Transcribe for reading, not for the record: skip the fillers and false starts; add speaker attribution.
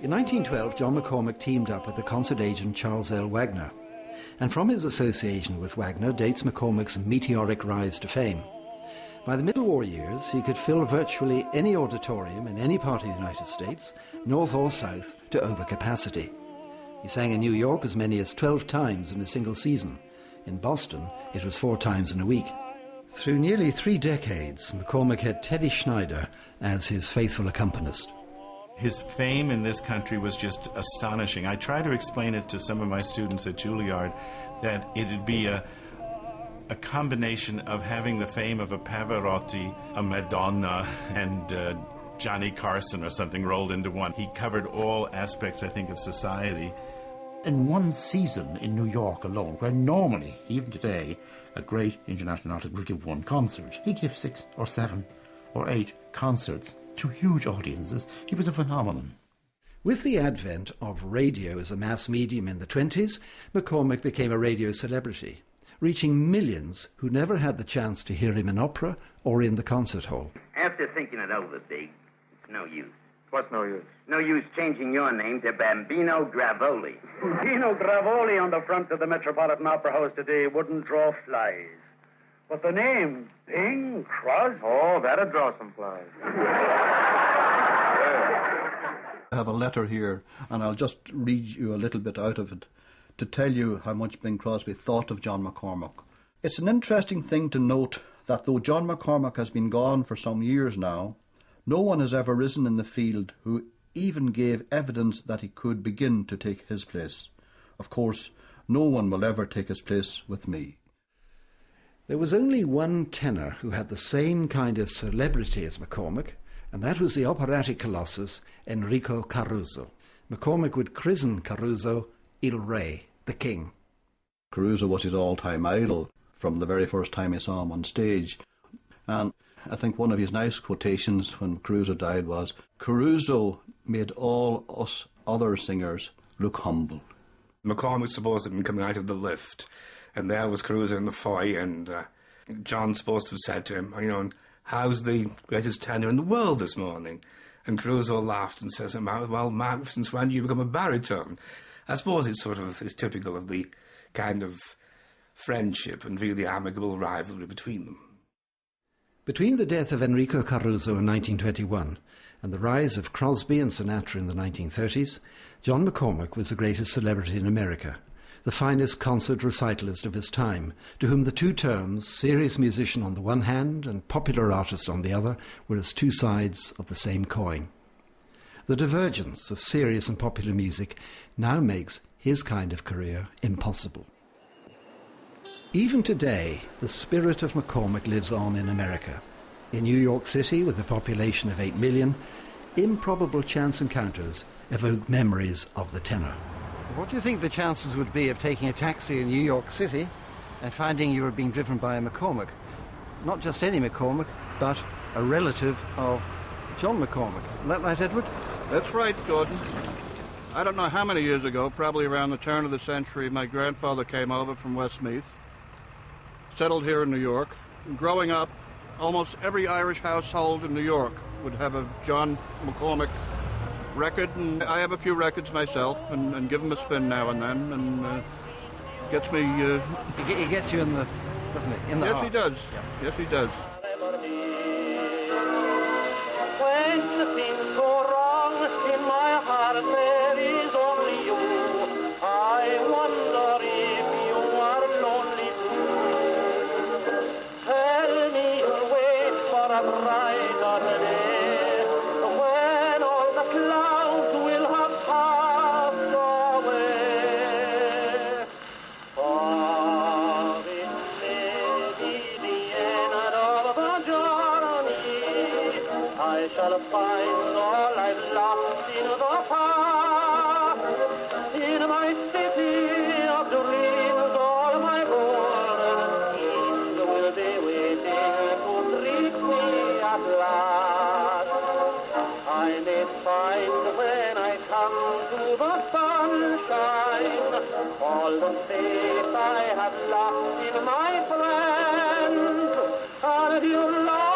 Speaker 1: In 1912, John McCormack teamed up with the concert agent Charles L. Wagner. And from his association with Wagner dates McCormack's meteoric rise to fame. By the Middle War years, he could fill virtually any auditorium in any part of the United States, north or south, to overcapacity. He sang in New York as many as 12 times in a single season. In Boston, it was 4 times in a week. Through nearly 3 decades, McCormack had Teddy Schneider as his faithful accompanist.
Speaker 2: His fame in this country was just astonishing. I try to explain it to some of my students at Juilliard that it'd be a combination of having the fame of a Pavarotti, a Madonna, and Johnny Carson or something rolled into one. He covered all aspects, I think, of society.
Speaker 3: In one season in New York alone, where normally, even today, a great international artist will give 1 concert, he gave 6 or 7 or 8 concerts to huge audiences. He was a phenomenon.
Speaker 1: With the advent of radio as a mass medium in the 20s, McCormack became a radio celebrity, reaching millions who never had the chance to hear him in opera or in the concert hall.
Speaker 4: After thinking it over, Big, it's no use.
Speaker 5: What's no use?
Speaker 4: No use changing your name to Bambino Gravoli.
Speaker 5: Bambino Gravoli on the front of the Metropolitan Opera House today wouldn't draw flies. But the name, Bing Crosby... Oh, that'd draw some flies.
Speaker 6: I have a letter here, and I'll just read you a little bit out of it to tell you how much Bing Crosby thought of John McCormack. It's an interesting thing to note that though John McCormack has been gone for some years now, no one has ever risen in the field who even gave evidence that he could begin to take his place. Of course, no one will ever take his place with me.
Speaker 1: There was only one tenor who had the same kind of celebrity as McCormack, and that was the operatic colossus Enrico Caruso. McCormack would christen Caruso Il Re, the King.
Speaker 6: Caruso was his all-time idol from the very first time I saw him on stage. And I think one of his nice quotations when Caruso died was, "Caruso made all us other singers look humble."
Speaker 7: McCormack was supposed to have been coming out of the lift, and there was Caruso in the foyer, and John's supposed to have said to him, "How's the greatest tenor in the world this morning?" And Caruso laughed and says, "Well, Mark, since when do you become a baritone?" I suppose it's it's typical of the kind of friendship and really amicable rivalry between them.
Speaker 1: Between the death of Enrico Caruso in 1921 and the rise of Crosby and Sinatra in the 1930s, John McCormack was the greatest celebrity in America, the finest concert recitalist of his time, to whom the 2 terms, serious musician on the one hand and popular artist on the other, were as 2 sides of the same coin. The divergence of serious and popular music now makes his kind of career impossible. Even today, the spirit of McCormack lives on in America. In New York City, with a population of 8 million, improbable chance encounters evoke memories of the tenor. What do you think the chances would be of taking a taxi in New York City and finding you were being driven by a McCormack? Not just any McCormack, but a relative of John McCormack. Isn't that right, Edward?
Speaker 8: That's right, Gordon. I don't know how many years ago, probably around the turn of the century, my grandfather came over from Westmeath, settled here in New York. Growing up, almost every Irish household in New York would have a John McCormack record, and I have a few records myself, and give them a spin now and then, and gets me...
Speaker 1: He gets you in the... doesn't he? In the
Speaker 8: yes,
Speaker 1: heart.
Speaker 8: he does. Yeah. Yes, he does.
Speaker 9: When things go wrong in my heart, there is only you. I wonder if you are lonely too. Tell me you'll wait for a brighter day, when all the clouds will have passed away. For it may be the end of the journey. I shall find all I've lost in the past. In my city of dreams, all my golden dreams will be waiting to greet me at last. I may find when I come to the sunshine all the faith I have lost in my friends, and you love